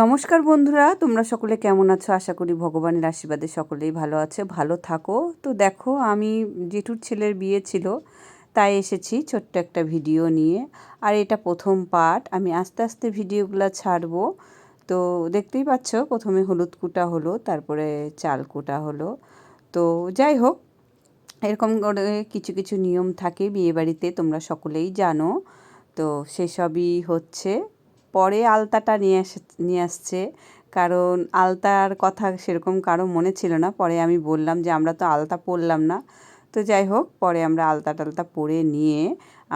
নমস্কার বন্ধুরা, তোমরা সকলে কেমন আছো? আশা করি ভগবানের আশীর্বাদে সকলেই ভালো আছে, ভালো থাকো। তো দেখো, আমি জেঠুর ছেলের বিয়ে ছিল, তাই এসেছি ছোট্ট একটা ভিডিও নিয়ে। আর এটা প্রথম পার্ট, আমি আস্তে আস্তে ভিডিওগুলো ছাড়বো। তো দেখতেই পাচ্ছ, প্রথমে হলুদ কুটা হলো, তারপরে চাল কুটা হলো। তো যাই হোক, এরকম করে কিছু কিছু নিয়ম থাকে বিয়েবাড়িতে, তোমরা সকলেই জানো। তো সেসবই হচ্ছে। পরে আলতাটা নিয়ে আসছে, কারণ আলতার কথা সেরকম কারো মনে ছিল না। পরে আমি বললাম যে আমরা তো আলতা পরলাম না। তো যাই হোক, পরে আমরা আলতা টালতা পরে নিয়ে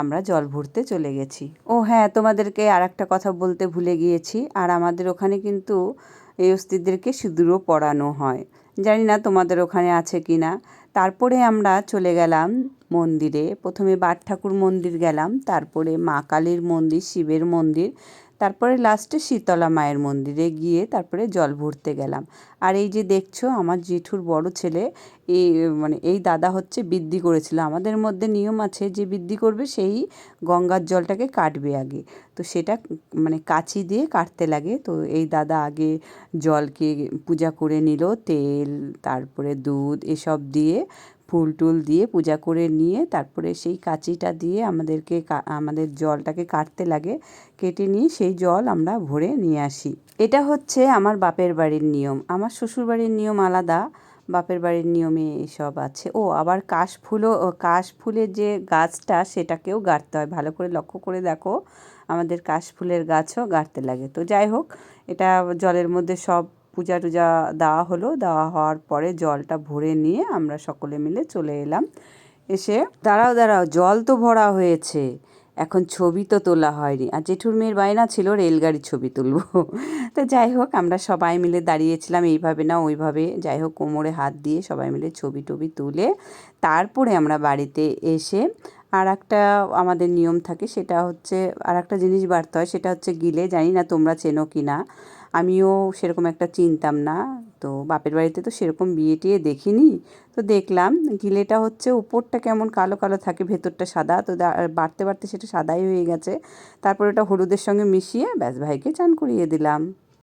আমরা জল ভরতে চলে গেছি। ও হ্যাঁ, তোমাদেরকে আর একটা কথা বলতে ভুলে গিয়েছি। আর আমাদের ওখানে কিন্তু এই অস্থিদেরকে সিঁদুরও পরানো হয়, জানি না তোমাদের ওখানে আছে কি না। তারপরে আমরা চলে গেলাম মন্দিরে। প্রথমে বাদ ঠাকুর মন্দির গেলাম, তারপরে মা কালীর মন্দির, শিবের মন্দির, তারপরে লাস্টে শীতলা মায়ের মন্দিরে গিয়ে তারপরে জল ভরতে গেলাম। আর এই যে দেখছো, আমার জেঠুর বড় ছেলে, এই দাদা হচ্ছে বৃদ্ধি করেছিল। আমাদের মধ্যে নিয়ম আছে যে বৃদ্ধি করবে সেই গঙ্গার জলটাকে কাটবে আগে। তো সেটা কাঁচি দিয়ে কাটতে লাগে। তো এই দাদা আগে জলকে পূজা করে নিল, তেল, তারপরে দুধ এসব দিয়ে, ফুল টুল দিয়ে পূজা করে নিয়ে তারপরে সেই কাঁচিটা দিয়ে আমাদের জলটাকে কাটতে লাগে। কেটে নিয়ে সেই জল আমরা ভরে নিয়ে আসি। এটা হচ্ছে আমার বাপের বাড়ির নিয়ম। আমার শ্বশুর বাড়ির নিয়ম আলাদা, বাপের বাড়ির নিয়মে এসব আছে। ও আবার কাশফুলের যে গাছটা, সেটাকেও গাড়তে হয়। ভালো করে লক্ষ্য করে দেখো, আমাদের কাশফুলের গাছও গাড়তে লাগে। তো যাই হোক, এটা জলের মধ্যে সব পূজা টুজা দেওয়া হলো। দেওয়া হওয়ার পরে জলটা ভরে নিয়ে আমরা সকলে মিলে চলে এলাম। এসে দাঁড়াও, জল তো ভরা হয়েছে, এখন ছবি তো তোলা হয়নি। আর জেঠুর মেয়ের বায়না ছিল রেলগাড়ির ছবি তুলবো। তো যাই হোক, আমরা সবাই মিলে দাঁড়িয়েছিলাম এইভাবে না ওইভাবে, যাই হোক কোমরে হাত দিয়ে সবাই মিলে ছবি টবি তুলে তারপরে আমরা বাড়িতে এসে আর একটা আমাদের নিয়ম থাকে, সেটা হচ্ছে আর একটা জিনিস বাড়তে হয়, সেটা হচ্ছে গিলে। জানি না তোমরা চেনো কি না, আমিও সেরকম একটা চিনতাম না। তো বাপের বাড়িতে তো সেরকম বিয়ে টিয়ে দেখিনি। তো দেখলাম গিলেটা হচ্ছে উপরটা কেমন কালো কালো থাকে, ভেতরটা সাদা। তো বাড়তে বাড়তে সেটা সাদাই হয়ে গেছে। তারপর ওটা হলুদের সঙ্গে মিশিয়ে ব্যাস ভাইকে চান করিয়ে দিলাম।